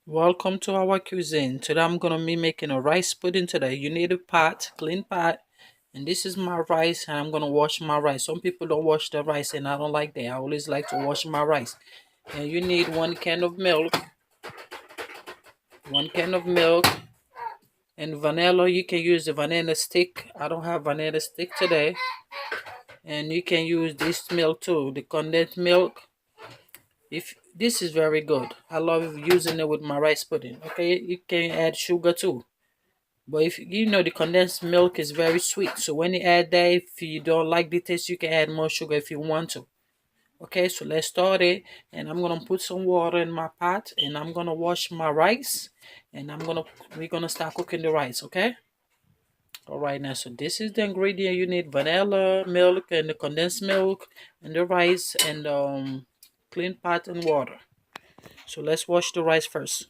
Welcome to our cuisine. Today I'm gonna be making a rice pudding today. You need a pot, clean pot, and this is my rice and I'm gonna wash my rice. Some people don't wash the rice and I don't like that. I always like to wash my rice. And you need 1 can of milk, 1 can of milk, and vanilla. You can use the vanilla stick. I don't have vanilla stick today. And you can use this milk too, the condensed milk. If this is very good. I love using it with my rice pudding. Okay, you can add sugar too. But if you know the condensed milk is very sweet, so when you add that, if you don't like the taste, you can add more sugar if you want to. Okay, so let's start it. And I'm gonna put some water in my pot, and I'm gonna wash my rice, and we're gonna start cooking the rice. Okay. All right, now so this is the ingredient you need: vanilla, milk, and the condensed milk, and the rice, and clean pot and water. So let's wash the rice first.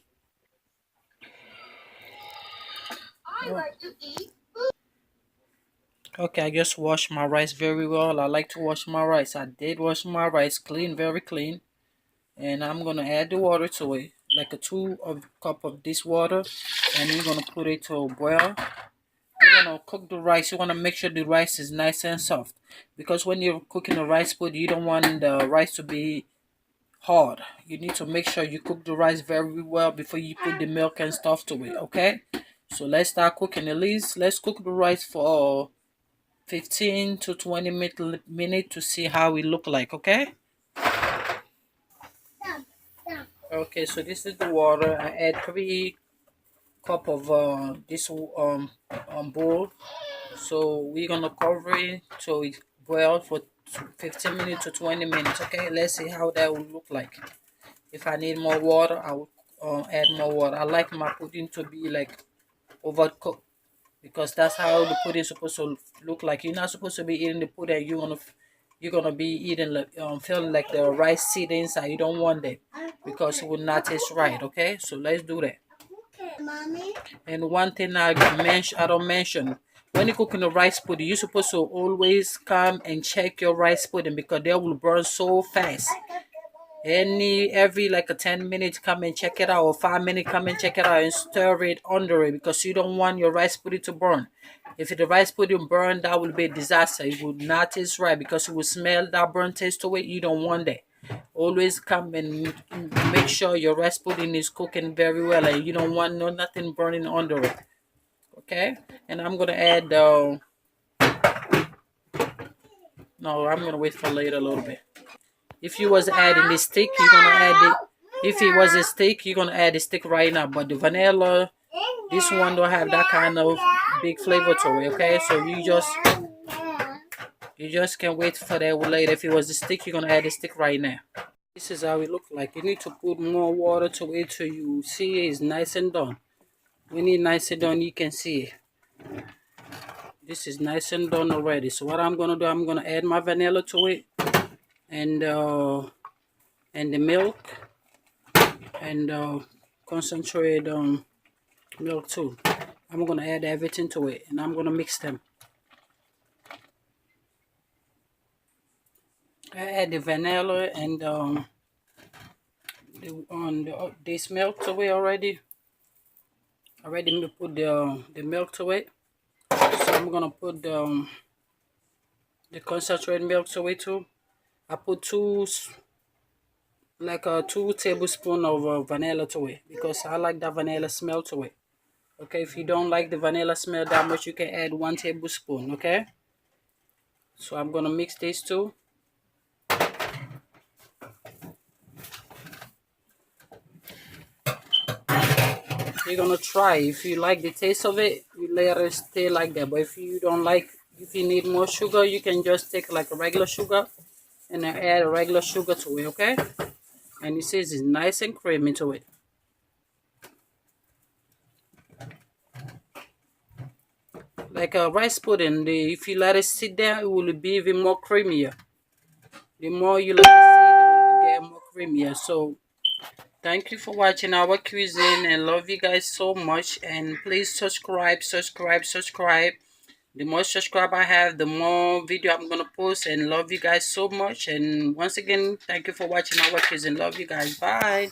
I like to eat. Okay, I just washed my rice very well. I like to wash my rice. I did wash my rice clean, very clean. And I'm gonna add the water to it, like a cup of this water, and we're gonna put it to boil. You're gonna cook the rice. You wanna make sure the rice is nice and soft, because when you're cooking the rice pudding, you don't want the rice to be hard. You need to make sure you cook the rice very well before you put the milk and stuff to it. Okay, so let's start cooking. At least let's cook the rice for 15 to 20 minute to see how it look like. Okay. Okay, so this is the water. I add 3 cup of this bowl. So we're gonna cover it so it boil for 15 minutes to 20 minutes. Okay, let's see how that will look like. If I need more water, I will add more water. I like my pudding to be like overcooked, because that's how the pudding is supposed to look like. You're not supposed to be eating the pudding. You're gonna be eating like feeling like the rice seed inside. You don't want that, because it will not taste right. Okay, so let's do that. Mommy. And one thing I don't mention, when you're cooking the rice pudding, you're supposed to always come and check your rice pudding, because they will burn so fast. Every like a 10 minutes, come and check it out, or 5 minutes, come and check it out and stir it under it, because you don't want your rice pudding to burn. If the rice pudding burn, that will be a disaster. It would not taste right, because it will smell that burnt taste to it. You don't want that. Always come and make sure your rice pudding is cooking very well, and you don't want nothing burning under it. Okay, and I'm gonna add no, I'm gonna wait for later a little bit. If you was adding the stick, you're gonna add it. If it was a steak, you're gonna add the stick right now. But the vanilla, this one don't have that kind of big flavor to it. Okay, so you just can wait for that later. If it was a stick, you're gonna add the stick right now. This is how it look like. You need to put more water to it so you see it's nice and done. When it's nice and done, you can see it. This is nice and done already. So what I'm gonna do, I'm gonna add my vanilla to it, and the milk, and concentrate milk too. I'm gonna add everything to it, and I'm gonna mix them. I add the vanilla and this milk to it already. Already put the milk to it, so I'm gonna put the concentrated milk to it too. I put like 2 tablespoons of vanilla to it, because I like that vanilla smell to it. Okay, if you don't like the vanilla smell that much, you can add 1 tablespoon. Okay, so I'm gonna mix these two. You're gonna try. If you like the taste of it, you let it stay like that. But if you don't like, if you need more sugar, you can just take like a regular sugar and then add a regular sugar to it. Okay, and it says it's nice and creamy to it. Like a rice pudding, if you let it sit there, it will be even more creamier. The more you let it sit, it will get more creamier. So thank you for watching our cuisine, and love you guys so much. And please subscribe. The more subscribe I have, the more video I'm gonna post. And love you guys so much. And once again, thank you for watching our cuisine. Love you guys. Bye.